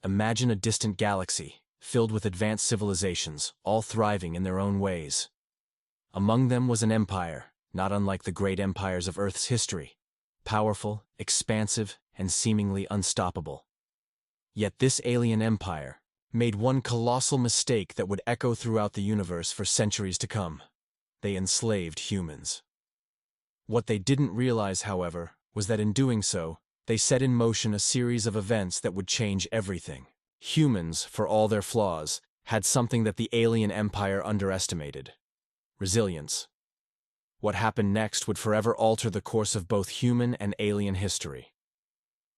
Imagine a distant galaxy, filled with advanced civilizations, all thriving in their own ways. Among them was an empire, not unlike the great empires of Earth's history, powerful, expansive, and seemingly unstoppable. Yet this alien empire made one colossal mistake that would echo throughout the universe for centuries to come. They enslaved humans. What they didn't realize, however, was that in doing so, they set in motion a series of events that would change everything. Humans, for all their flaws, had something that the alien empire underestimated: resilience. What happened next would forever alter the course of both human and alien history.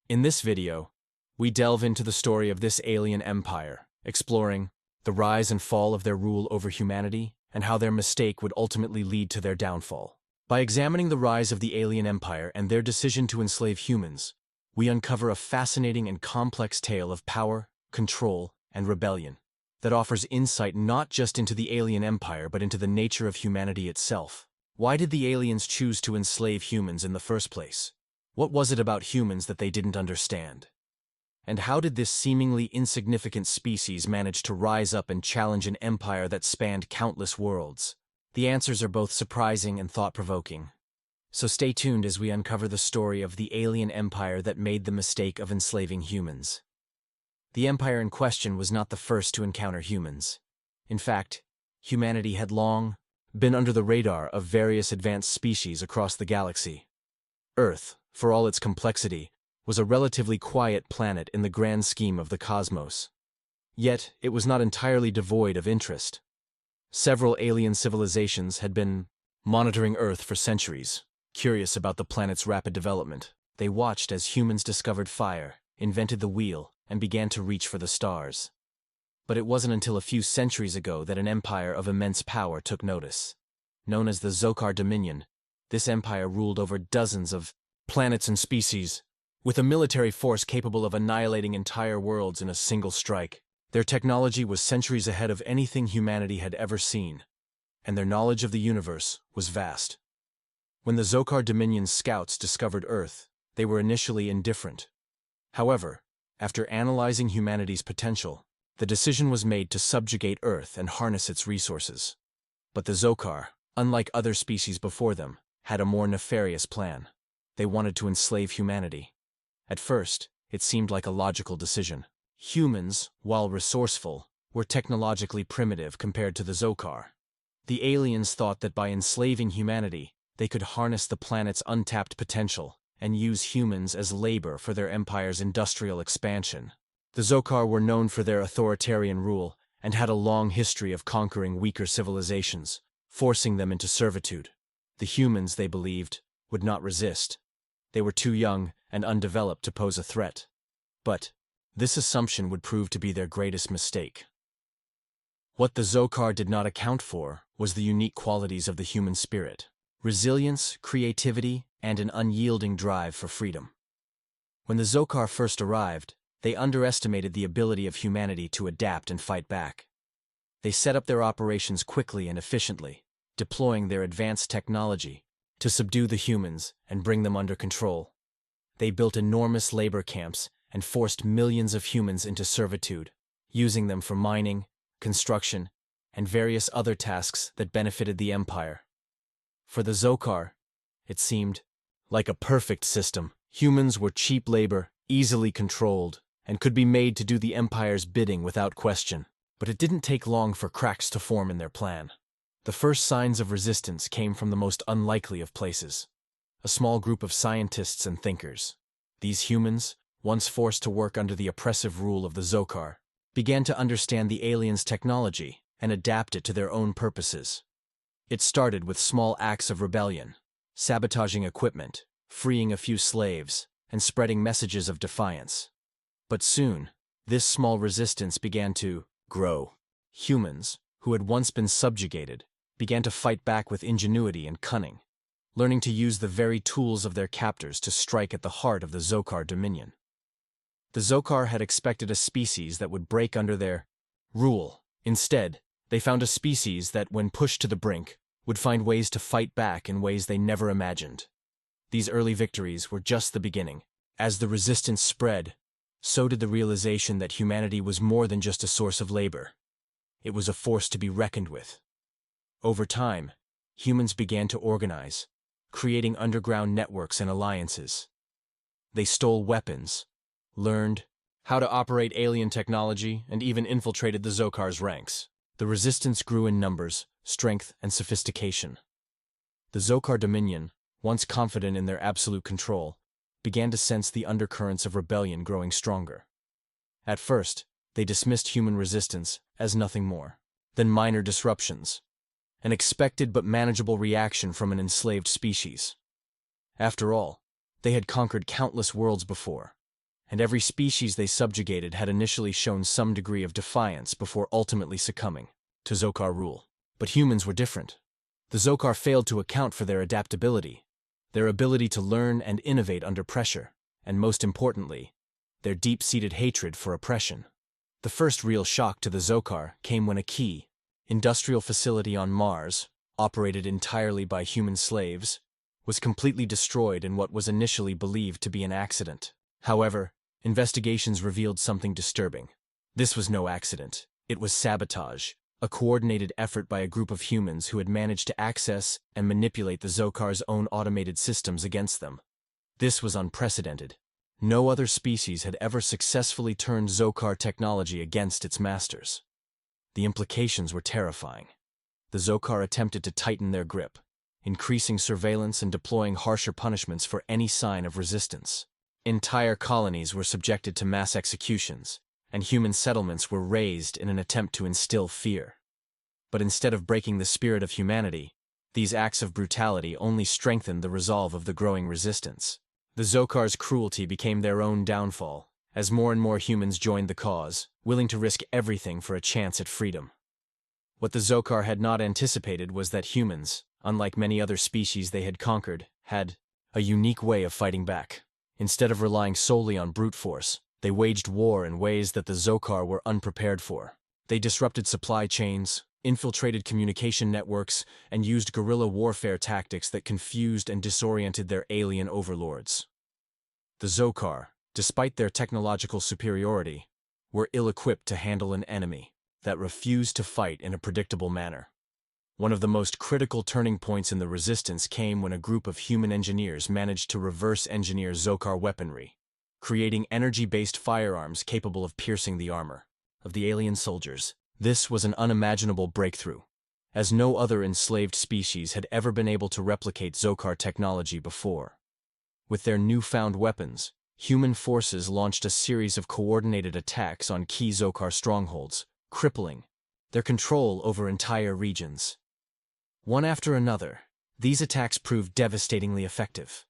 In this video, we delve into the story of this alien empire, exploring the rise and fall of their rule over humanity and how their mistake would ultimately lead to their downfall. By examining the rise of the alien empire and their decision to enslave humans, we uncover a fascinating and complex tale of power, control, and rebellion that offers insight not just into the alien empire but into the nature of humanity itself. Why did the aliens choose to enslave humans in the first place? What was it about humans that they didn't understand? And how did this seemingly insignificant species manage to rise up and challenge an empire that spanned countless worlds? The answers are both surprising and thought-provoking. So stay tuned as we uncover the story of the alien empire that made the mistake of enslaving humans. The empire in question was not the first to encounter humans. In fact, humanity had long been under the radar of various advanced species across the galaxy. Earth, for all its complexity, was a relatively quiet planet in the grand scheme of the cosmos. Yet, it was not entirely devoid of interest. Several alien civilizations had been monitoring Earth for centuries, curious about the planet's rapid development. They watched as humans discovered fire, invented the wheel, and began to reach for the stars. But it wasn't until a few centuries ago that an empire of immense power took notice. Known as the Zokar Dominion, this empire ruled over dozens of planets and species, with a military force capable of annihilating entire worlds in a single strike. Their technology was centuries ahead of anything humanity had ever seen, and their knowledge of the universe was vast. When the Zokar Dominion's scouts discovered Earth, they were initially indifferent. However, after analyzing humanity's potential, the decision was made to subjugate Earth and harness its resources. But the Zokar, unlike other species before them, had a more nefarious plan. They wanted to enslave humanity. At first, it seemed like a logical decision. Humans, while resourceful, were technologically primitive compared to the Zokar. The aliens thought that by enslaving humanity, they could harness the planet's untapped potential and use humans as labor for their empire's industrial expansion. The Zokar were known for their authoritarian rule and had a long history of conquering weaker civilizations, forcing them into servitude. The humans, they believed, would not resist. They were too young and undeveloped to pose a threat. But this assumption would prove to be their greatest mistake. What the Zokar did not account for was the unique qualities of the human spirit: resilience, creativity, and an unyielding drive for freedom. When the Zokar first arrived, they underestimated the ability of humanity to adapt and fight back. They set up their operations quickly and efficiently, deploying their advanced technology to subdue the humans and bring them under control. They built enormous labor camps and forced millions of humans into servitude, using them for mining, construction, and various other tasks that benefited the empire. For the Zokar, it seemed like a perfect system. Humans were cheap labor, easily controlled, and could be made to do the empire's bidding without question. But it didn't take long for cracks to form in their plan. The first signs of resistance came from the most unlikely of places: a small group of scientists and thinkers. These humans, once forced to work under the oppressive rule of the Zokar, began to understand the aliens' technology and adapt it to their own purposes. It started with small acts of rebellion, sabotaging equipment, freeing a few slaves, and spreading messages of defiance. But soon, this small resistance began to grow. Humans, who had once been subjugated, began to fight back with ingenuity and cunning, learning to use the very tools of their captors to strike at the heart of the Zokar Dominion. The Zokar had expected a species that would break under their rule. Instead, they found a species that, when pushed to the brink, would find ways to fight back in ways they never imagined. These early victories were just the beginning. As the resistance spread, so did the realization that humanity was more than just a source of labor. It was a force to be reckoned with. Over time, humans began to organize, creating underground networks and alliances. They stole weapons, learned how to operate alien technology, and even infiltrated the Zokar's ranks. The resistance grew in numbers, strength, and sophistication. The Zokar Dominion, once confident in their absolute control, began to sense the undercurrents of rebellion growing stronger. At first, they dismissed human resistance as nothing more than minor disruptions, an expected but manageable reaction from an enslaved species. After all, they had conquered countless worlds before, and every species they subjugated had initially shown some degree of defiance before ultimately succumbing to Zokar rule. But humans were different. The Zokar failed to account for their adaptability, their ability to learn and innovate under pressure, and most importantly, their deep-seated hatred for oppression. The first real shock to the Zokar came when a key industrial facility on Mars, operated entirely by human slaves, was completely destroyed in what was initially believed to be an accident. However, investigations revealed something disturbing. This was no accident. It was sabotage, a coordinated effort by a group of humans who had managed to access and manipulate the Zokar's own automated systems against them. This was unprecedented. No other species had ever successfully turned Zokar technology against its masters. The implications were terrifying. The Zokar attempted to tighten their grip, increasing surveillance and deploying harsher punishments for any sign of resistance. Entire colonies were subjected to mass executions, and human settlements were razed in an attempt to instill fear. But instead of breaking the spirit of humanity, these acts of brutality only strengthened the resolve of the growing resistance. The Zokar's cruelty became their own downfall, as more and more humans joined the cause, willing to risk everything for a chance at freedom. What the Zokar had not anticipated was that humans, unlike many other species they had conquered, had a unique way of fighting back. Instead of relying solely on brute force, they waged war in ways that the Zokar were unprepared for. They disrupted supply chains, infiltrated communication networks, and used guerrilla warfare tactics that confused and disoriented their alien overlords. The Zokar, despite their technological superiority, were ill-equipped to handle an enemy that refused to fight in a predictable manner. One of the most critical turning points in the resistance came when a group of human engineers managed to reverse-engineer Zokar weaponry, creating energy-based firearms capable of piercing the armor of the alien soldiers. This was an unimaginable breakthrough, as no other enslaved species had ever been able to replicate Zokar technology before. With their newfound weapons, human forces launched a series of coordinated attacks on key Zokar strongholds, crippling their control over entire regions. One after another, these attacks proved devastatingly effective.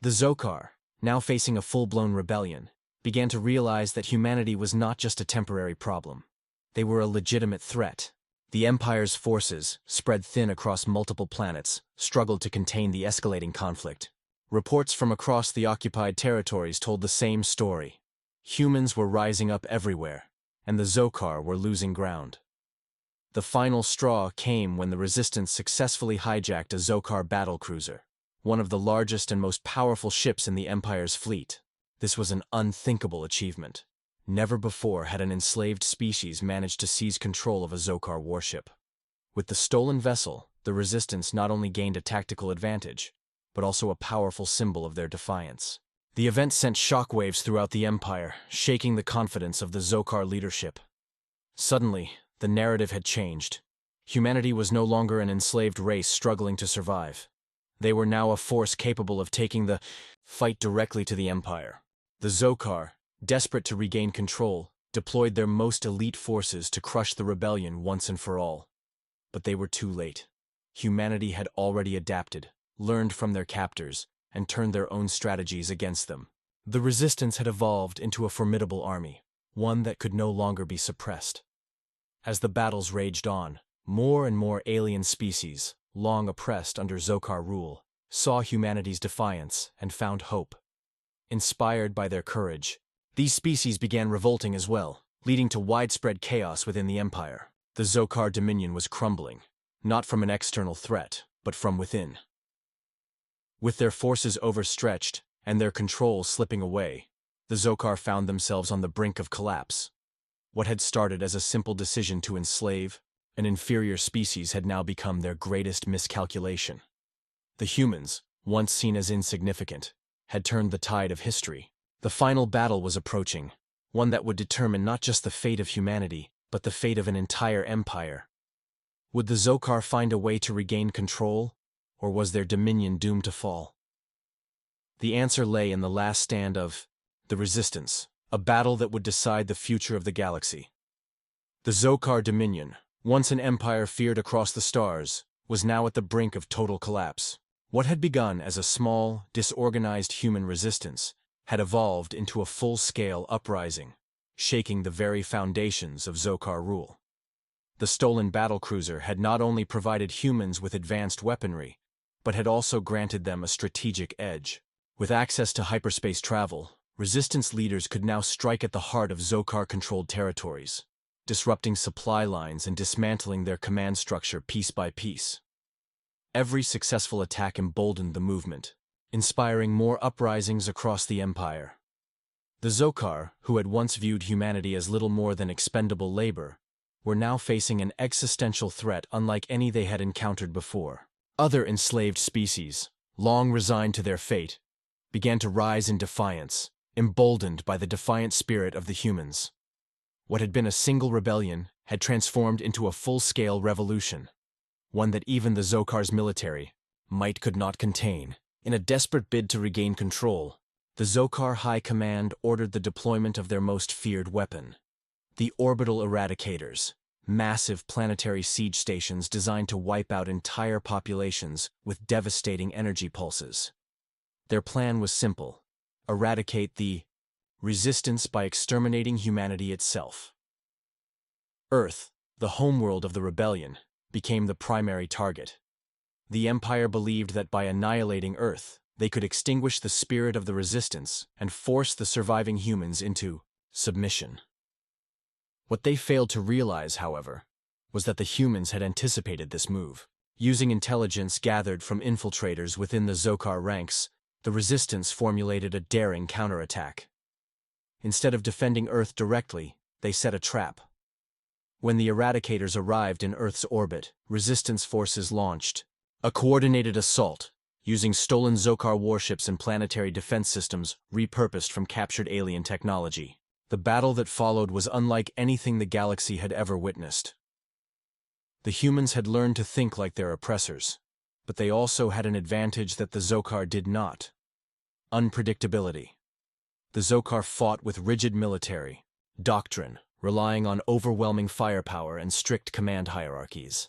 The Zokar, now facing a full-blown rebellion, began to realize that humanity was not just a temporary problem. They were a legitimate threat. The Empire's forces, spread thin across multiple planets, struggled to contain the escalating conflict. Reports from across the occupied territories told the same story. Humans were rising up everywhere, and the Zokar were losing ground. The final straw came when the Resistance successfully hijacked a Zokar battlecruiser, one of the largest and most powerful ships in the Empire's fleet. This was an unthinkable achievement. Never before had an enslaved species managed to seize control of a Zokar warship. With the stolen vessel, the Resistance not only gained a tactical advantage, but also a powerful symbol of their defiance. The event sent shockwaves throughout the Empire, shaking the confidence of the Zokar leadership. Suddenly, the narrative had changed. Humanity was no longer an enslaved race struggling to survive. They were now a force capable of taking the fight directly to the Empire. The Zokar, desperate to regain control, deployed their most elite forces to crush the rebellion once and for all. But they were too late. Humanity had already adapted, learned from their captors, and turned their own strategies against them. The Resistance had evolved into a formidable army, one that could no longer be suppressed. As the battles raged on, more and more alien species, long oppressed under Zokar rule, saw humanity's defiance and found hope. Inspired by their courage, these species began revolting as well, leading to widespread chaos within the Empire. The Zokar Dominion was crumbling, not from an external threat, but from within. With their forces overstretched and their control slipping away, the Zokar found themselves on the brink of collapse. What had started as a simple decision to enslave an inferior species had now become their greatest miscalculation. The humans, once seen as insignificant, had turned the tide of history. The final battle was approaching, one that would determine not just the fate of humanity, but the fate of an entire empire. Would the Zokar find a way to regain control, or was their dominion doomed to fall? The answer lay in the last stand of the Resistance, a battle that would decide the future of the galaxy. The Zokar Dominion, once an empire feared across the stars, was now at the brink of total collapse. What had begun as a small, disorganized human resistance had evolved into a full-scale uprising, shaking the very foundations of Zokar rule. The stolen battlecruiser had not only provided humans with advanced weaponry, but had also granted them a strategic edge. With access to hyperspace travel, Resistance leaders could now strike at the heart of Zokar-controlled territories, disrupting supply lines and dismantling their command structure piece by piece. Every successful attack emboldened the movement, inspiring more uprisings across the empire. The Zokar, who had once viewed humanity as little more than expendable labor, were now facing an existential threat unlike any they had encountered before. Other enslaved species, long resigned to their fate, began to rise in defiance, emboldened by the defiant spirit of the humans. What had been a single rebellion had transformed into a full-scale revolution, one that even the Zokar's military might could not contain. In a desperate bid to regain control, the Zokar High Command ordered the deployment of their most feared weapon, the orbital eradicators, massive planetary siege stations designed to wipe out entire populations with devastating energy pulses. Their plan was simple: eradicate the Resistance by exterminating humanity itself. Earth, the homeworld of the rebellion, became the primary target. The Empire believed that by annihilating Earth, they could extinguish the spirit of the Resistance and force the surviving humans into submission. What they failed to realize, however, was that the humans had anticipated this move. Using intelligence gathered from infiltrators within the Zokar ranks, the Resistance formulated a daring counterattack. Instead of defending Earth directly, they set a trap. When the Eradicators arrived in Earth's orbit, Resistance forces launched a coordinated assault, using stolen Zokar warships and planetary defense systems repurposed from captured alien technology. The battle that followed was unlike anything the galaxy had ever witnessed. The humans had learned to think like their oppressors, but they also had an advantage that the Zokar did not: unpredictability. The Zokar fought with rigid military doctrine, relying on overwhelming firepower and strict command hierarchies.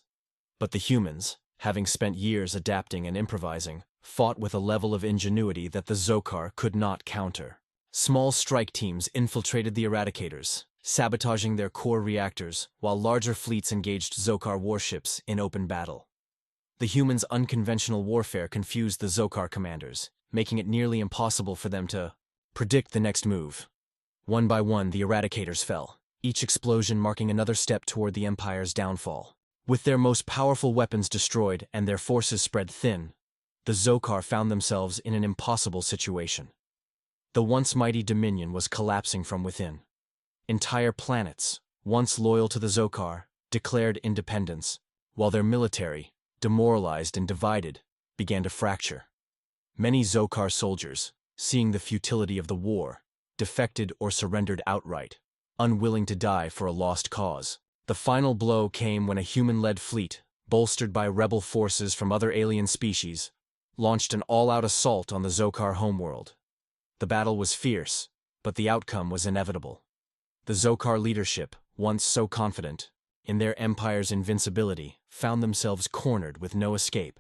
But the humans, having spent years adapting and improvising, fought with a level of ingenuity that the Zokar could not counter. Small strike teams infiltrated the Eradicators, sabotaging their core reactors, while larger fleets engaged Zokar warships in open battle. The humans' unconventional warfare confused the Zokar commanders, making it nearly impossible for them to predict the next move. One by one, the Eradicators fell, each explosion marking another step toward the Empire's downfall. With their most powerful weapons destroyed and their forces spread thin, the Zokar found themselves in an impossible situation. The once mighty Dominion was collapsing from within. Entire planets, once loyal to the Zokar, declared independence, while their military, demoralized and divided, began to fracture. Many Zokar soldiers, seeing the futility of the war, defected or surrendered outright, unwilling to die for a lost cause. The final blow came when a human-led fleet, bolstered by rebel forces from other alien species, launched an all-out assault on the Zokar homeworld. The battle was fierce, but the outcome was inevitable. The Zokar leadership, once so confident in their empire's invincibility, found themselves cornered with no escape.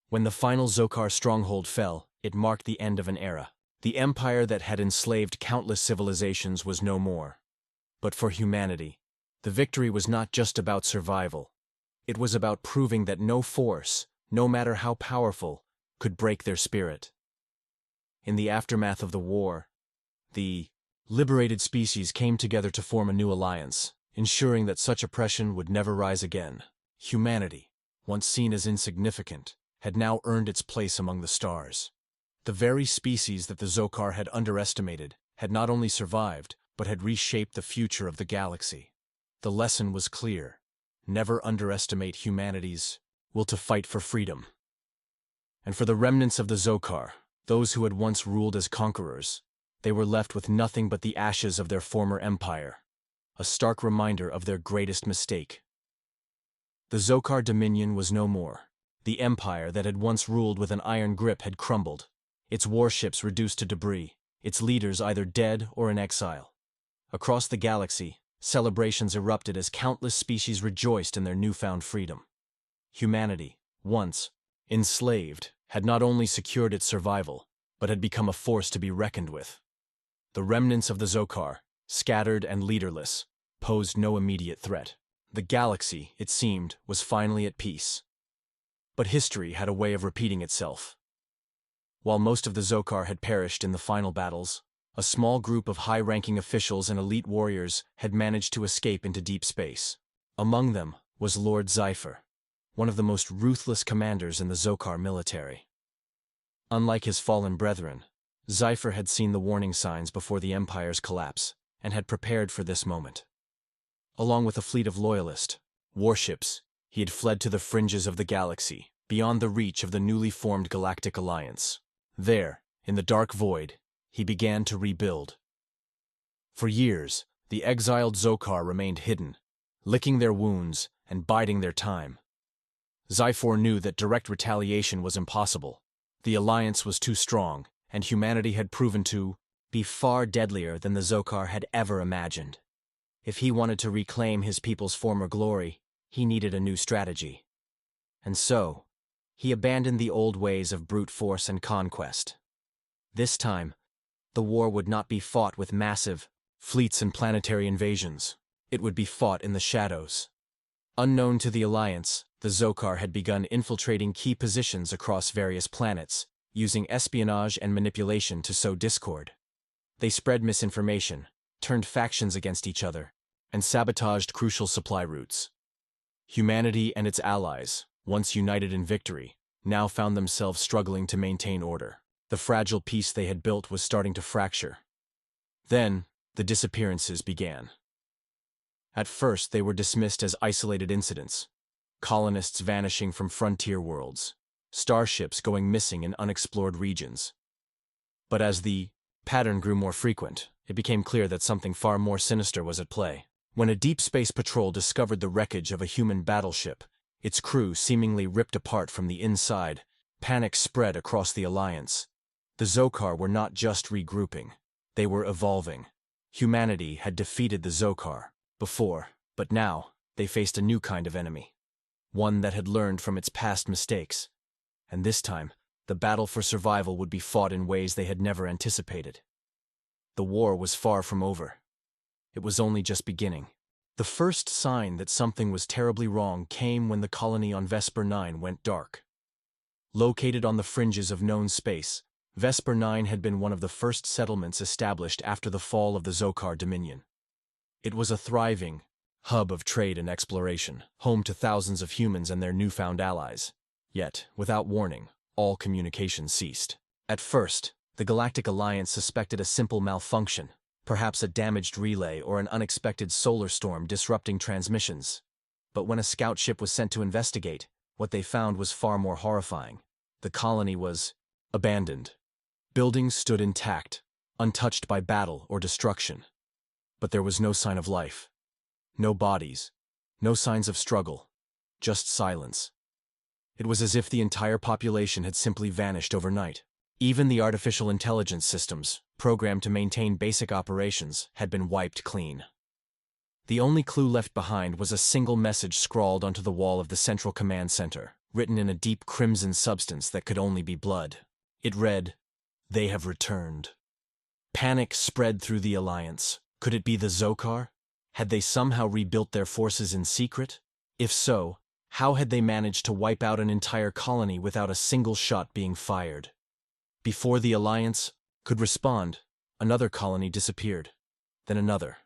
When the final Zokar stronghold fell, it marked the end of an era. The empire that had enslaved countless civilizations was no more. But for humanity, the victory was not just about survival. It was about proving that no force, no matter how powerful, could break their spirit. In the aftermath of the war, the liberated species came together to form a new alliance, ensuring that such oppression would never rise again. Humanity, once seen as insignificant, had now earned its place among the stars. The very species that the Zokar had underestimated had not only survived, but had reshaped the future of the galaxy. The lesson was clear: never underestimate humanity's will to fight for freedom. And for the remnants of the Zokar, those who had once ruled as conquerors, they were left with nothing but the ashes of their former empire, a stark reminder of their greatest mistake. The Zokar dominion was no more. The empire that had once ruled with an iron grip had crumbled, its warships reduced to debris, its leaders either dead or in exile. Across the galaxy, celebrations erupted as countless species rejoiced in their newfound freedom. Humanity, once enslaved, had not only secured its survival, but had become a force to be reckoned with. The remnants of the Zokar, scattered and leaderless, posed no immediate threat. The galaxy, it seemed, was finally at peace. But history had a way of repeating itself. While most of the Zokar had perished in the final battles, a small group of high-ranking officials and elite warriors had managed to escape into deep space. Among them was Lord Zypher, one of the most ruthless commanders in the Zokar military. Unlike his fallen brethren, Zypher had seen the warning signs before the Empire's collapse and had prepared for this moment. Along with a fleet of loyalist warships, he had fled to the fringes of the galaxy, beyond the reach of the newly formed Galactic Alliance. There, in the dark void, he began to rebuild. For years, the exiled Zokar remained hidden, licking their wounds and biding their time. Zypher knew that direct retaliation was impossible. The Alliance was too strong, and humanity had proven to be far deadlier than the Zokar had ever imagined. If he wanted to reclaim his people's former glory, he needed a new strategy. And so, he abandoned the old ways of brute force and conquest. This time, the war would not be fought with massive fleets and planetary invasions. It would be fought in the shadows. Unknown to the Alliance, the Zokar had begun infiltrating key positions across various planets, using espionage and manipulation to sow discord. They spread misinformation, turned factions against each other, and sabotaged crucial supply routes. Humanity and its allies, once united in victory, now found themselves struggling to maintain order. The fragile peace they had built was starting to fracture. Then, the disappearances began. At first, they were dismissed as isolated incidents, colonists vanishing from frontier worlds, starships going missing in unexplored regions. But as the pattern grew more frequent, it became clear that something far more sinister was at play. When a deep space patrol discovered the wreckage of a human battleship, its crew seemingly ripped apart from the inside, panic spread across the Alliance. The Zokar were not just regrouping, they were evolving. Humanity had defeated the Zokar before, but now they faced a new kind of enemy. One that had learned from its past mistakes. And this time, the battle for survival would be fought in ways they had never anticipated. The war was far from over. It was only just beginning. The first sign that something was terribly wrong came when the colony on Vesper 9 went dark. Located on the fringes of known space, Vesper 9 had been one of the first settlements established after the fall of the Zokar Dominion. It was a thriving hub of trade and exploration, home to thousands of humans and their newfound allies. Yet, without warning, all communication ceased. At first, the Galactic Alliance suspected a simple malfunction, perhaps a damaged relay or an unexpected solar storm disrupting transmissions. But when a scout ship was sent to investigate, what they found was far more horrifying. The colony was abandoned. Buildings stood intact, untouched by battle or destruction. But there was no sign of life. No bodies. No signs of struggle. Just silence. It was as if the entire population had simply vanished overnight. Even the artificial intelligence systems, programmed to maintain basic operations, had been wiped clean. The only clue left behind was a single message scrawled onto the wall of the Central Command Center, written in a deep crimson substance that could only be blood. It read, "They have returned." Panic spread through the Alliance. Could it be the Zokar? Had they somehow rebuilt their forces in secret? If so, how had they managed to wipe out an entire colony without a single shot being fired? Before the Alliance could respond, another colony disappeared. Then another.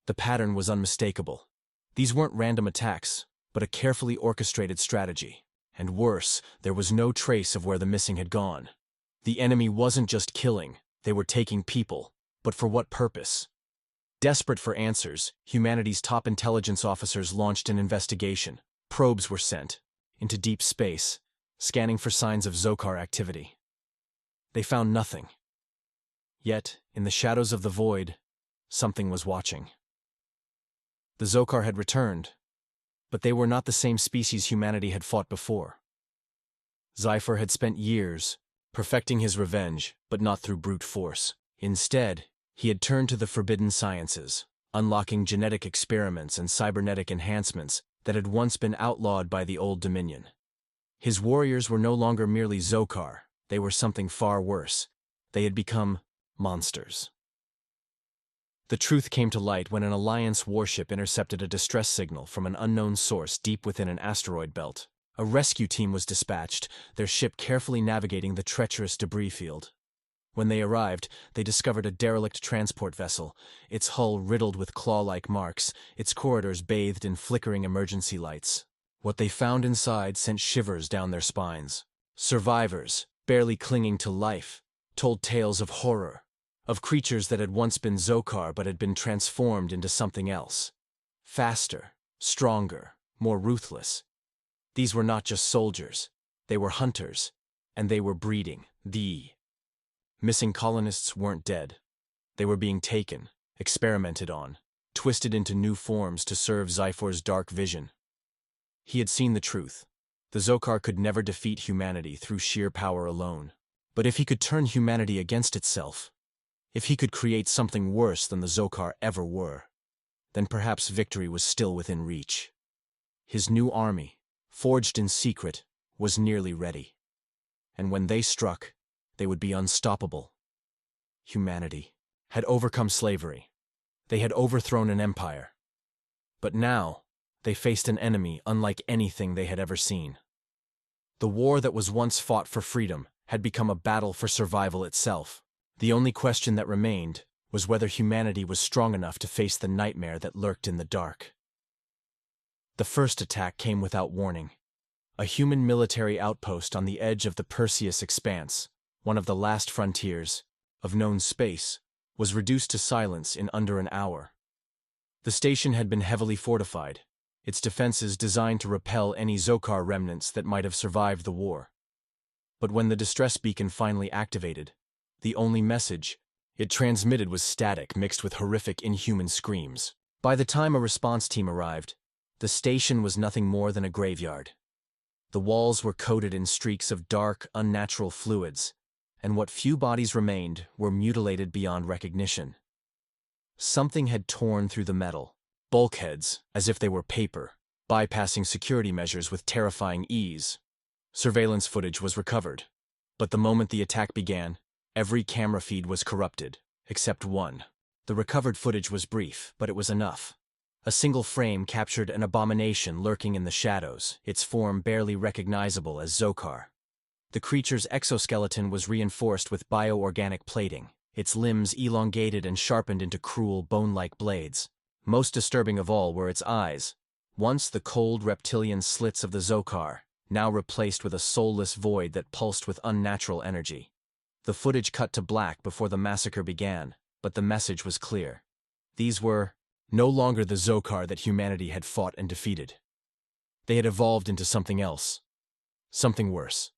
The pattern was unmistakable. These weren't random attacks, but a carefully orchestrated strategy. And worse, there was no trace of where the missing had gone. The enemy wasn't just killing, they were taking people, But for what purpose? Desperate for answers, humanity's top intelligence officers launched an investigation. Probes were sent into deep space, scanning for signs of Zokar activity. They found nothing. Yet, in the shadows of the void, something was watching. The Zokar had returned, but they were not the same species humanity had fought before. Zyphor had spent years perfecting his revenge, but not through brute force. Instead, he had turned to the forbidden sciences, unlocking genetic experiments and cybernetic enhancements that had once been outlawed by the Old Dominion. His warriors were no longer merely Zokar, they were something far worse. They had become monsters. The truth came to light when an Alliance warship intercepted a distress signal from an unknown source deep within an asteroid belt. A rescue team was dispatched, their ship carefully navigating the treacherous debris field. When they arrived, they discovered a derelict transport vessel, its hull riddled with claw-like marks, its corridors bathed in flickering emergency lights. What they found inside sent shivers down their spines. Survivors, barely clinging to life, told tales of horror, of creatures that had once been Zokar but had been transformed into something else. Faster, stronger, more ruthless. These were not just soldiers, they were hunters, and they were breeding. The missing colonists weren't dead. They were being taken, experimented on, twisted into new forms to serve Zyphor's dark vision. He had seen the truth. The Zokar could never defeat humanity through sheer power alone. But if he could turn humanity against itself, if he could create something worse than the Zokar ever were, then perhaps victory was still within reach. His new army, forged in secret, was nearly ready. And when they struck, they would be unstoppable. Humanity had overcome slavery. They had overthrown an empire. But now, they faced an enemy unlike anything they had ever seen. The war that was once fought for freedom had become a battle for survival itself. The only question that remained was whether humanity was strong enough to face the nightmare that lurked in the dark. The first attack came without warning. A human military outpost on the edge of the Perseus expanse, one of the last frontiers of known space, was reduced to silence in under an hour. The station had been heavily fortified, its defenses designed to repel any Zokar remnants that might have survived the war. But when the distress beacon finally activated, the only message it transmitted was static mixed with horrific inhuman screams. By the time a response team arrived, the station was nothing more than a graveyard. The walls were coated in streaks of dark, unnatural fluids, and what few bodies remained were mutilated beyond recognition. Something had torn through the metal, bulkheads as if they were paper, bypassing security measures with terrifying ease. Surveillance footage was recovered, but the moment the attack began, every camera feed was corrupted, except one. The recovered footage was brief, but it was enough. A single frame captured an abomination lurking in the shadows, its form barely recognizable as Zokar. The creature's exoskeleton was reinforced with bioorganic plating, its limbs elongated and sharpened into cruel, bone-like blades. Most disturbing of all were its eyes, once the cold reptilian slits of the Zokar, now replaced with a soulless void that pulsed with unnatural energy. The footage cut to black before the massacre began, but the message was clear. These were no longer the Zokar that humanity had fought and defeated. They had evolved into something else. Something worse.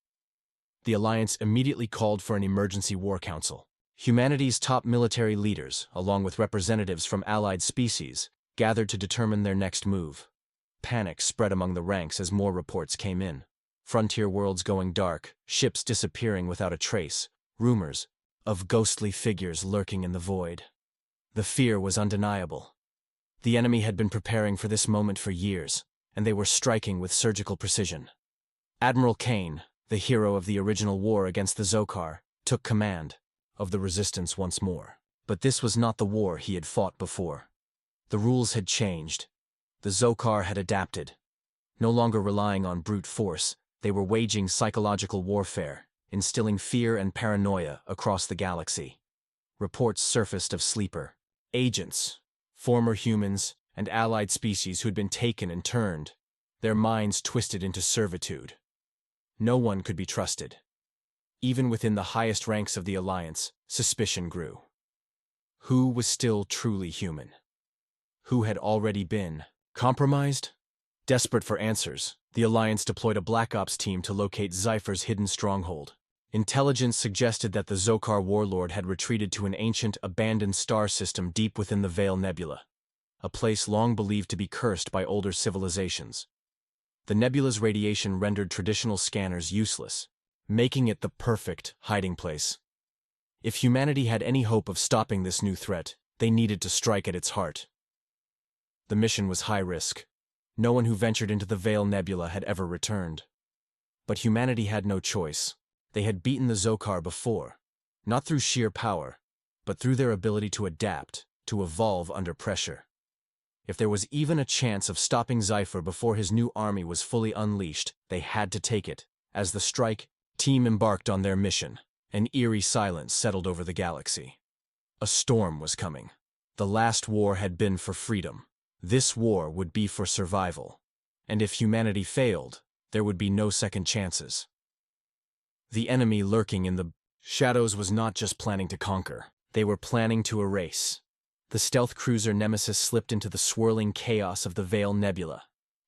The Alliance immediately called for an emergency war council. Humanity's top military leaders, along with representatives from allied species, gathered to determine their next move. Panic spread among the ranks as more reports came in. Frontier worlds going dark, ships disappearing without a trace, rumors of ghostly figures lurking in the void. The fear was undeniable. The enemy had been preparing for this moment for years, and they were striking with surgical precision. Admiral Kane, the hero of the original war against the Zokar, took command of the resistance once more. But this was not the war he had fought before. The rules had changed. The Zokar had adapted. No longer relying on brute force, they were waging psychological warfare, instilling fear and paranoia across the galaxy. Reports surfaced of sleeper agents, former humans, and allied species who'd been taken and turned, their minds twisted into servitude. No one could be trusted. Even within the highest ranks of the Alliance, suspicion grew. Who was still truly human? Who had already been compromised? Desperate for answers, the Alliance deployed a Black Ops team to locate Zypher's hidden stronghold. Intelligence suggested that the Zokar warlord had retreated to an ancient, abandoned star system deep within the Veil Nebula, a place long believed to be cursed by older civilizations. The nebula's radiation rendered traditional scanners useless, making it the perfect hiding place. If humanity had any hope of stopping this new threat, they needed to strike at its heart. The mission was high risk. No one who ventured into the Veil Nebula had ever returned. But humanity had no choice. They had beaten the Zokar before, not through sheer power, but through their ability to adapt, to evolve under pressure. If there was even a chance of stopping Zypher before his new army was fully unleashed, they had to take it. As the strike team embarked on their mission, an eerie silence settled over the galaxy. A storm was coming. The last war had been for freedom. This war would be for survival. And if humanity failed, there would be no second chances. The enemy lurking in the shadows was not just planning to conquer. They were planning to erase. The stealth cruiser Nemesis slipped into the swirling chaos of the Veil Nebula,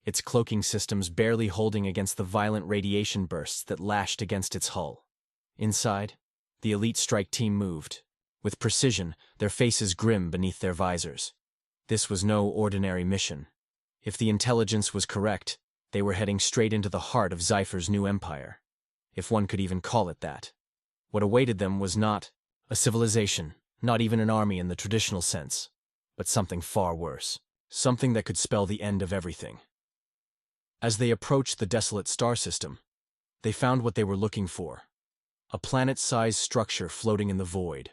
its cloaking systems barely holding against the violent radiation bursts that lashed against its hull. Inside, the elite strike team moved. With precision, their faces grim beneath their visors. This was no ordinary mission. If the intelligence was correct, they were heading straight into the heart of Zypher's new empire, if one could even call it that. What awaited them was not a civilization, not even an army in the traditional sense, but something far worse, something that could spell the end of everything. As they approached the desolate star system, they found what they were looking for, a planet-sized structure floating in the void.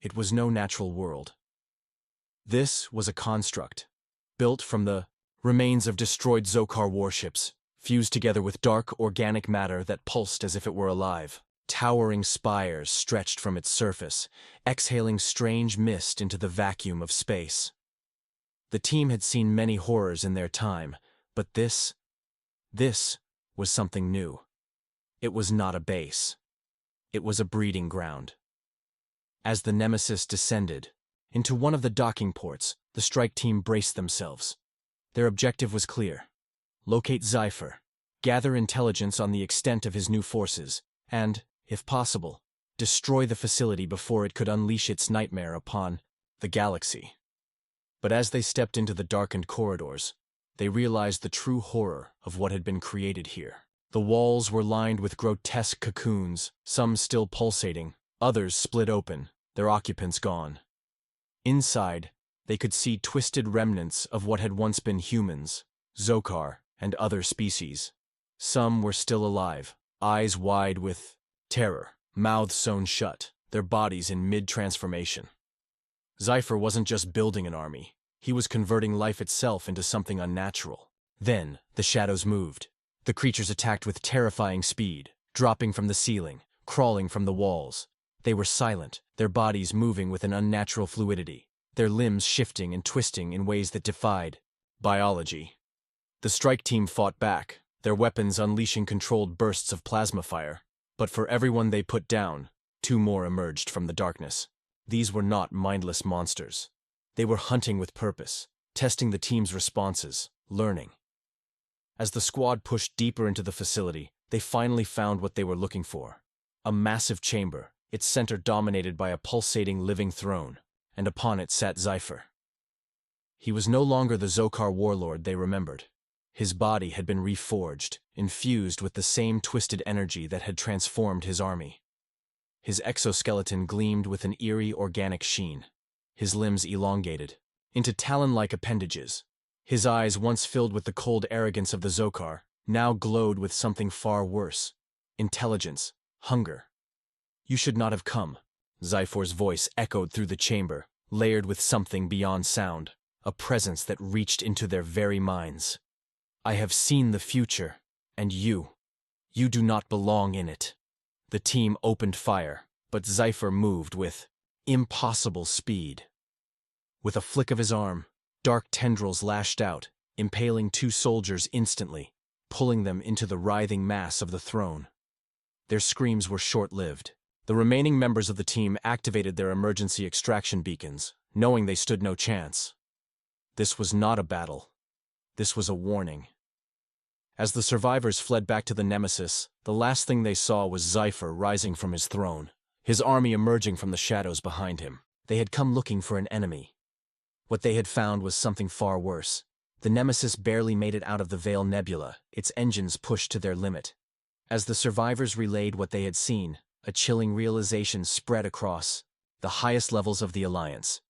It was no natural world. This was a construct, built from the remains of destroyed Zokar warships, fused together with dark organic matter that pulsed as if it were alive. Towering spires stretched from its surface, exhaling strange mist into the vacuum of space. The team had seen many horrors in their time, but this was something new. It was not a base. It was a breeding ground. As the Nemesis descended into one of the docking ports, the strike team braced themselves. Their objective was clear: locate Zypher, gather intelligence on the extent of his new forces, and, if possible, destroy the facility before it could unleash its nightmare upon the galaxy. But as they stepped into the darkened corridors, they realized the true horror of what had been created here. The walls were lined with grotesque cocoons, some still pulsating, others split open, their occupants gone. Inside, they could see twisted remnants of what had once been humans, Zokar, and other species. Some were still alive, eyes wide with terror, mouths sewn shut, their bodies in mid-transformation. Zypher wasn't just building an army, he was converting life itself into something unnatural. Then, the shadows moved. The creatures attacked with terrifying speed, dropping from the ceiling, crawling from the walls. They were silent, their bodies moving with an unnatural fluidity, their limbs shifting and twisting in ways that defied biology. The strike team fought back, their weapons unleashing controlled bursts of plasma fire. But for everyone they put down, two more emerged from the darkness. These were not mindless monsters. They were hunting with purpose, testing the team's responses, learning. As the squad pushed deeper into the facility, they finally found what they were looking for. A massive chamber, its center dominated by a pulsating living throne, and upon it sat Zypher. He was no longer the Zokar warlord they remembered. His body had been reforged, infused with the same twisted energy that had transformed his army. His exoskeleton gleamed with an eerie organic sheen, his limbs elongated into talon-like appendages. His eyes, once filled with the cold arrogance of the Zokar, now glowed with something far worse: intelligence, hunger. "You should not have come." Zypher's voice echoed through the chamber, layered with something beyond sound, a presence that reached into their very minds. "I have seen the future, and you do not belong in it." The team opened fire, but Zypher moved with impossible speed. With a flick of his arm, dark tendrils lashed out, impaling two soldiers instantly, pulling them into the writhing mass of the throne. Their screams were short-lived. The remaining members of the team activated their emergency extraction beacons, knowing they stood no chance. This was not a battle. This was a warning. As the survivors fled back to the Nemesis, the last thing they saw was Zephyr rising from his throne, his army emerging from the shadows behind him. They had come looking for an enemy. What they had found was something far worse. The Nemesis barely made it out of the Veil Nebula, its engines pushed to their limit. As the survivors relayed what they had seen, a chilling realization spread across the highest levels of the Alliance.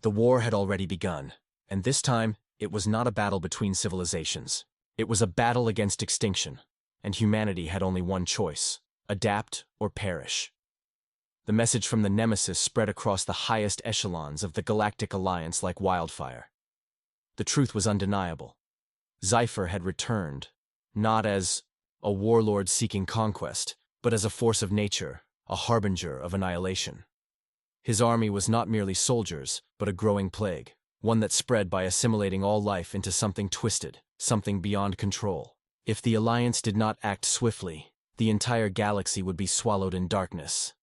The war had already begun, and this time, it was not a battle between civilizations. It was a battle against extinction, and humanity had only one choice: adapt or perish. The message from the Nemesis spread across the highest echelons of the Galactic Alliance like wildfire. The truth was undeniable. Zephyr had returned, not as a warlord seeking conquest, but as a force of nature, a harbinger of annihilation. His army was not merely soldiers, but a growing plague, one that spread by assimilating all life into something twisted, something beyond control. If the Alliance did not act swiftly, the entire galaxy would be swallowed in darkness.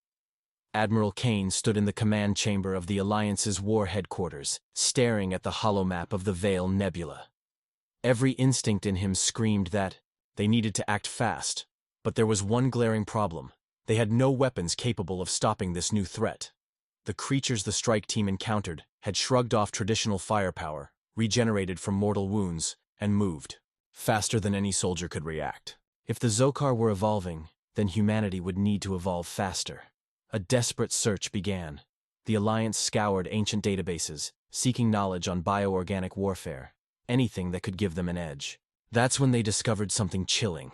Admiral Kane stood in the command chamber of the Alliance's war headquarters, staring at the holomap of the Veil Nebula. Every instinct in him screamed that they needed to act fast, but there was one glaring problem. They had no weapons capable of stopping this new threat. The creatures the strike team encountered had shrugged off traditional firepower, regenerated from mortal wounds, and moved faster than any soldier could react. If the Zokar were evolving, then humanity would need to evolve faster. A desperate search began. The Alliance scoured ancient databases, seeking knowledge on bioorganic warfare, anything that could give them an edge. That's when they discovered something chilling.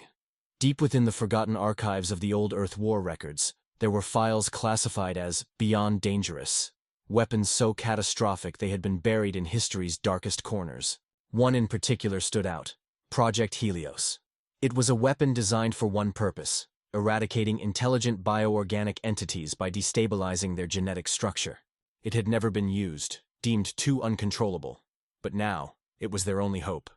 Deep within the forgotten archives of the old Earth war records, there were files classified as beyond dangerous, weapons so catastrophic they had been buried in history's darkest corners. One in particular stood out: Project Helios. It was a weapon designed for one purpose: eradicating intelligent bioorganic entities by destabilizing their genetic structure. It had never been used, deemed too uncontrollable, but now it was their only hope.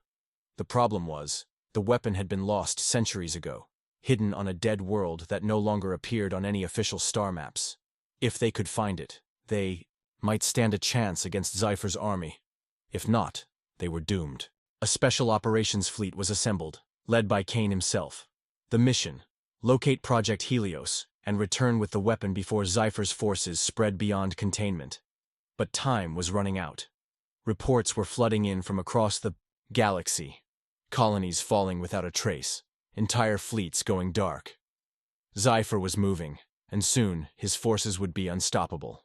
The problem was, the weapon had been lost centuries ago, hidden on a dead world that no longer appeared on any official star maps. If they could find it, they might stand a chance against Zephyr's army. If not, they were doomed. A special operations fleet was assembled, led by Kane himself. The mission: locate Project Helios and return with the weapon before Zephyr's forces spread beyond containment. But time was running out. Reports were flooding in from across the galaxy. Colonies falling without a trace. Entire fleets going dark. Zephyr was moving, and soon his forces would be unstoppable.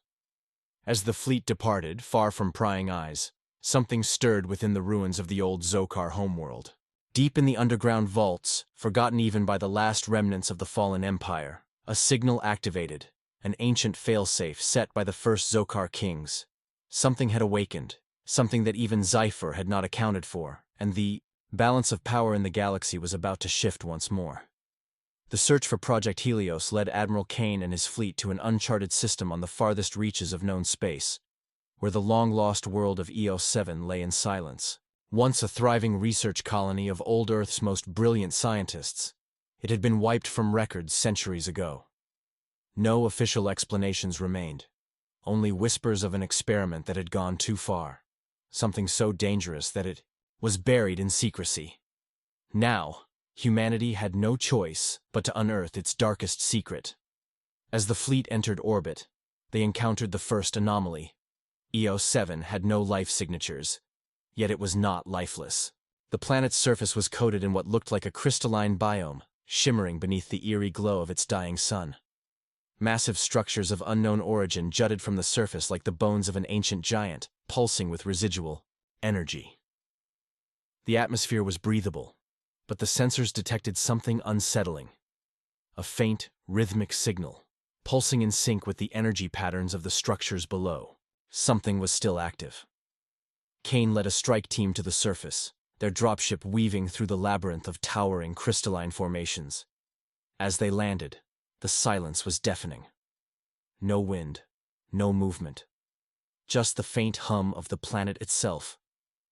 As the fleet departed, far from prying eyes, something stirred within the ruins of the old Zokar homeworld. Deep in the underground vaults, forgotten even by the last remnants of the fallen empire, a signal activated, an ancient failsafe set by the first Zokar kings. Something had awakened, something that even Zephyr had not accounted for, and the balance of power in the galaxy was about to shift once more. The search for Project Helios led Admiral Kane and his fleet to an uncharted system on the farthest reaches of known space, where the long-lost world of EOS 7 lay in silence. Once a thriving research colony of old Earth's most brilliant scientists, it had been wiped from records centuries ago. No official explanations remained, only whispers of an experiment that had gone too far, something so dangerous that it was buried in secrecy. Now, humanity had no choice but to unearth its darkest secret. As the fleet entered orbit, they encountered the first anomaly. EOS 7 had no life signatures, yet it was not lifeless. The planet's surface was coated in what looked like a crystalline biome, shimmering beneath the eerie glow of its dying sun. Massive structures of unknown origin jutted from the surface like the bones of an ancient giant, pulsing with residual energy. The atmosphere was breathable, but the sensors detected something unsettling. A faint, rhythmic signal, pulsing in sync with the energy patterns of the structures below. Something was still active. Kane led a strike team to the surface, their dropship weaving through the labyrinth of towering crystalline formations. As they landed, the silence was deafening. No wind, no movement. Just the faint hum of the planet itself,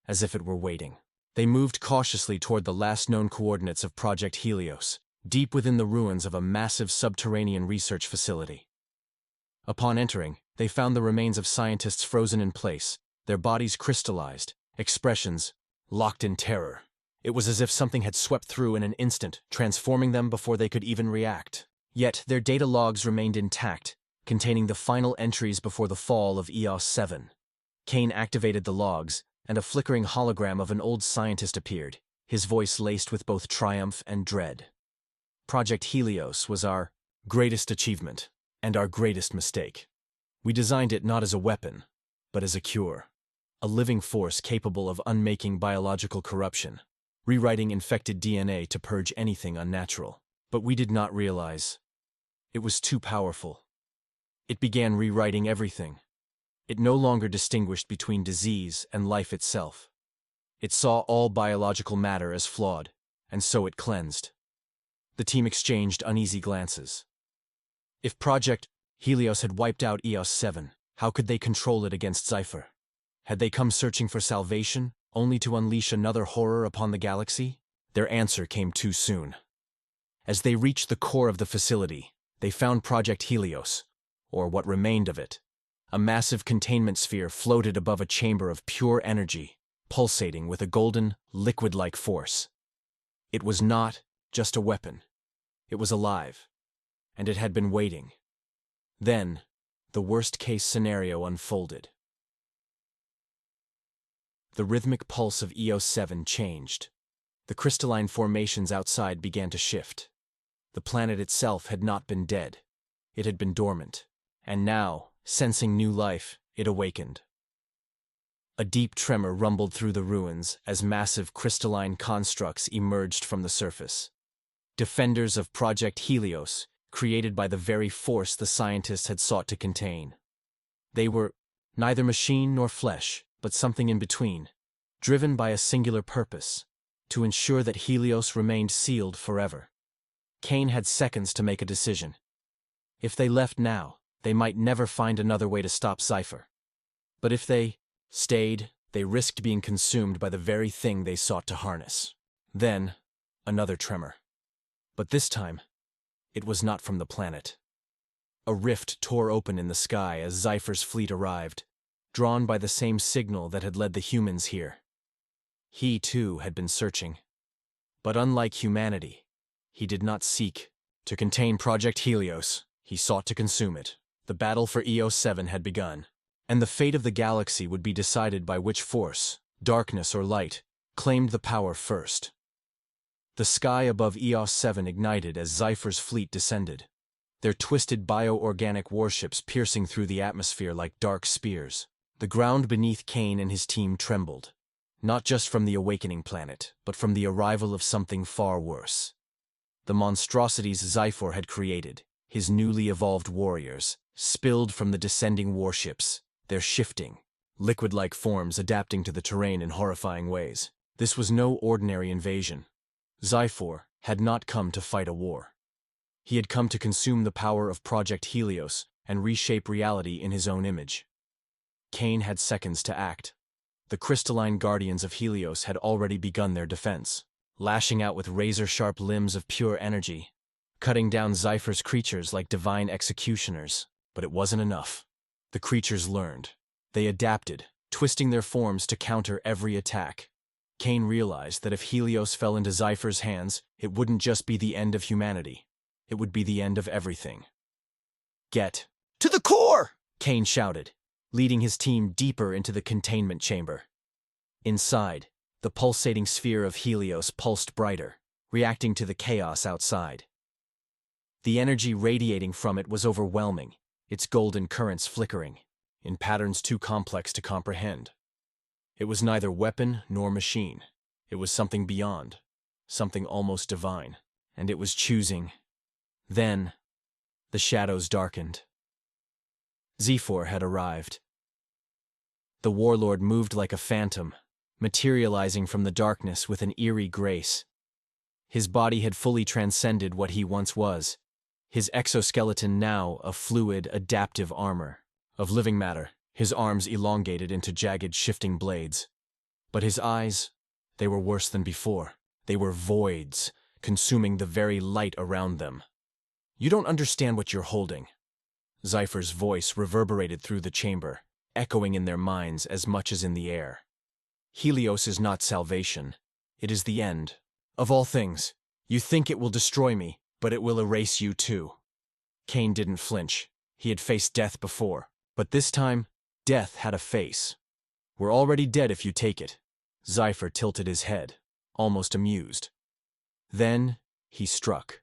as if it were waiting. They moved cautiously toward the last known coordinates of Project Helios, deep within the ruins of a massive subterranean research facility. Upon entering, they found the remains of scientists frozen in place, their bodies crystallized, expressions locked in terror. It was as if something had swept through in an instant, transforming them before they could even react. Yet their data logs remained intact, containing the final entries before the fall of EOS 7. Kane activated the logs, and a flickering hologram of an old scientist appeared, his voice laced with both triumph and dread. Project Helios was our greatest achievement, and our greatest mistake. We designed it not as a weapon, but as a cure. A living force capable of unmaking biological corruption, rewriting infected DNA to purge anything unnatural. But we did not realize it was too powerful. It began rewriting everything. It no longer distinguished between disease and life itself. It saw all biological matter as flawed, and so it cleansed. The team exchanged uneasy glances. If Project Helios had wiped out EOS 7, how could they control it against Cypher? Had they come searching for salvation, only to unleash another horror upon the galaxy? Their answer came too soon. As they reached the core of the facility, they found Project Helios, or what remained of it. A massive containment sphere floated above a chamber of pure energy, pulsating with a golden, liquid-like force. It was not just a weapon. It was alive, and it had been waiting. Then, the worst-case scenario unfolded. The rhythmic pulse of EOS 7 changed. The crystalline formations outside began to shift. The planet itself had not been dead. It had been dormant. And now, sensing new life, it awakened. A deep tremor rumbled through the ruins as massive crystalline constructs emerged from the surface. Defenders of Project Helios, created by the very force the scientists had sought to contain. They were neither machine nor flesh, but something in between, driven by a singular purpose, to ensure that Helios remained sealed forever. Kane had seconds to make a decision. If they left now, they might never find another way to stop Cypher. But if they stayed, they risked being consumed by the very thing they sought to harness. Then, another tremor. But this time, it was not from the planet. A rift tore open in the sky as Cypher's fleet arrived, drawn by the same signal that had led the humans here. He, too, had been searching. But unlike humanity, he did not seek to contain Project Helios. He sought to consume it. The battle for EOS 7 had begun, and the fate of the galaxy would be decided by which force, darkness or light, claimed the power first. The sky above EOS 7 ignited as Cypher's fleet descended, their twisted bioorganic warships piercing through the atmosphere like dark spears. The ground beneath Kane and his team trembled, not just from the awakening planet, but from the arrival of something far worse. The monstrosities Cypher had created, his newly evolved warriors, spilled from the descending warships, their shifting, liquid-like forms adapting to the terrain in horrifying ways. This was no ordinary invasion. Cypher had not come to fight a war. He had come to consume the power of Project Helios and reshape reality in his own image. Kane had seconds to act. The crystalline guardians of Helios had already begun their defense, lashing out with razor-sharp limbs of pure energy, cutting down Cypher's creatures like divine executioners. But it wasn't enough. The creatures learned. They adapted, twisting their forms to counter every attack. Kane realized that if Helios fell into Cypher's hands, it wouldn't just be the end of humanity. It would be the end of everything. "Get to the core!" Kane shouted, leading his team deeper into the containment chamber. Inside, the pulsating sphere of Helios pulsed brighter, reacting to the chaos outside. The energy radiating from it was overwhelming, its golden currents flickering, in patterns too complex to comprehend. It was neither weapon nor machine. It was something beyond, something almost divine, and it was choosing. Then, the shadows darkened. Cypher had arrived. The warlord moved like a phantom, materializing from the darkness with an eerie grace. His body had fully transcended what he once was, his exoskeleton now a fluid, adaptive armor. Of living matter, his arms elongated into jagged, shifting blades. But his eyes, they were worse than before. They were voids, consuming the very light around them. "You don't understand what you're holding." Zypher's voice reverberated through the chamber, echoing in their minds as much as in the air. "Helios is not salvation. It is the end. Of all things, you think it will destroy me, but it will erase you too." Cain didn't flinch. He had faced death before, but this time, death had a face. "We're already dead if you take it." Zypher tilted his head, almost amused. Then, he struck.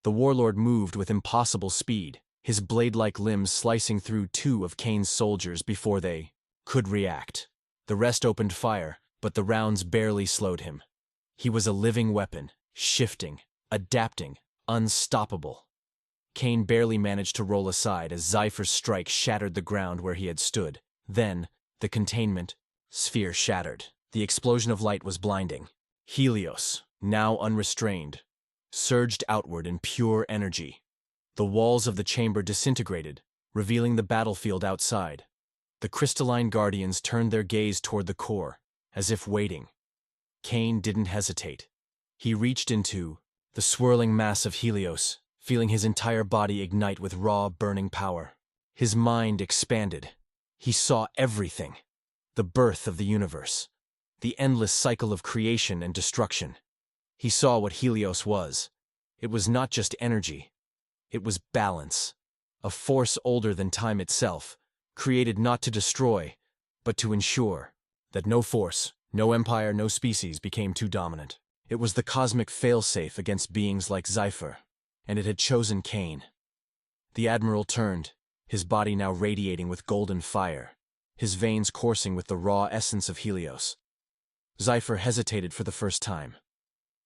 The warlord moved with impossible speed, his blade-like limbs slicing through two of Cain's soldiers before they could react. The rest opened fire, but the rounds barely slowed him. He was a living weapon, shifting, adapting, unstoppable. Cain barely managed to roll aside as Zypher's strike shattered the ground where he had stood. Then, the containment sphere shattered. The explosion of light was blinding. Helios, now unrestrained, surged outward in pure energy. The walls of the chamber disintegrated, revealing the battlefield outside. The crystalline guardians turned their gaze toward the core, as if waiting. Cain didn't hesitate. He reached into the swirling mass of Helios, feeling his entire body ignite with raw, burning power. His mind expanded. He saw everything. The birth of the universe. The endless cycle of creation and destruction. He saw what Helios was. It was not just energy. It was balance. A force older than time itself, created not to destroy, but to ensure that no force, no empire, no species became too dominant. It was the cosmic failsafe against beings like Zypher, and it had chosen Cain. The admiral turned, his body now radiating with golden fire, his veins coursing with the raw essence of Helios. Zypher hesitated for the first time.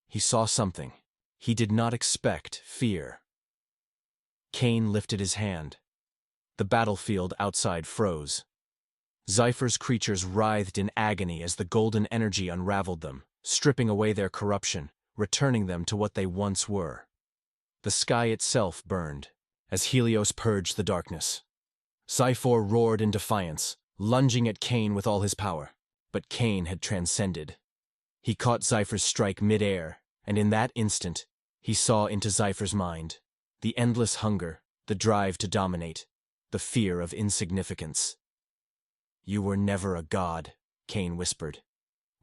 He saw something. He did not expect fear. Cain lifted his hand. The battlefield outside froze. Zypher's creatures writhed in agony as the golden energy unraveled them, stripping away their corruption, returning them to what they once were. The sky itself burned, as Helios purged the darkness. Zypher roared in defiance, lunging at Cain with all his power. But Cain had transcended. He caught Zypher's strike mid-air, and in that instant, he saw into Zypher's mind. The endless hunger, the drive to dominate, the fear of insignificance. "You were never a god," Cain whispered.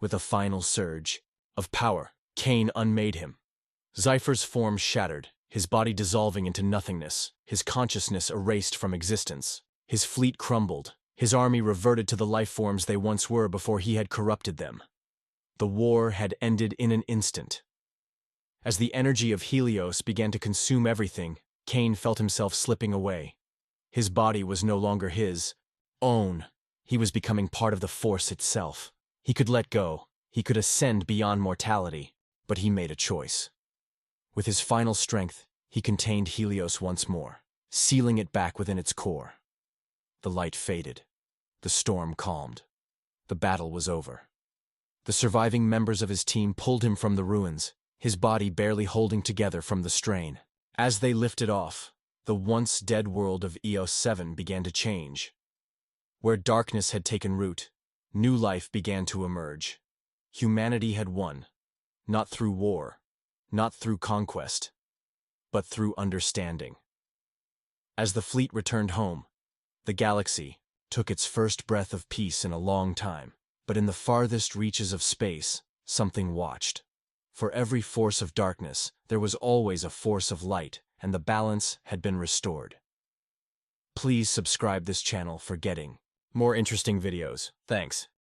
With a final surge of power, Cain unmade him. Zypher's form shattered, his body dissolving into nothingness, his consciousness erased from existence. His fleet crumbled, his army reverted to the life forms they once were before he had corrupted them. The war had ended in an instant. As the energy of Helios began to consume everything, Cain felt himself slipping away. His body was no longer his own. He was becoming part of the force itself. He could let go. He could ascend beyond mortality. But he made a choice. With his final strength, he contained Helios once more, sealing it back within its core. The light faded. The storm calmed. The battle was over. The surviving members of his team pulled him from the ruins, his body barely holding together from the strain. As they lifted off, the once dead world of EOS 7 began to change. Where darkness had taken root, new life began to emerge. Humanity had won, not through war, not through conquest, but through understanding. As the fleet returned home, the galaxy took its first breath of peace in a long time. But in the farthest reaches of space, something watched. For every force of darkness, there was always a force of light, and the balance had been restored. Please subscribe this channel for getting more interesting videos. Thanks.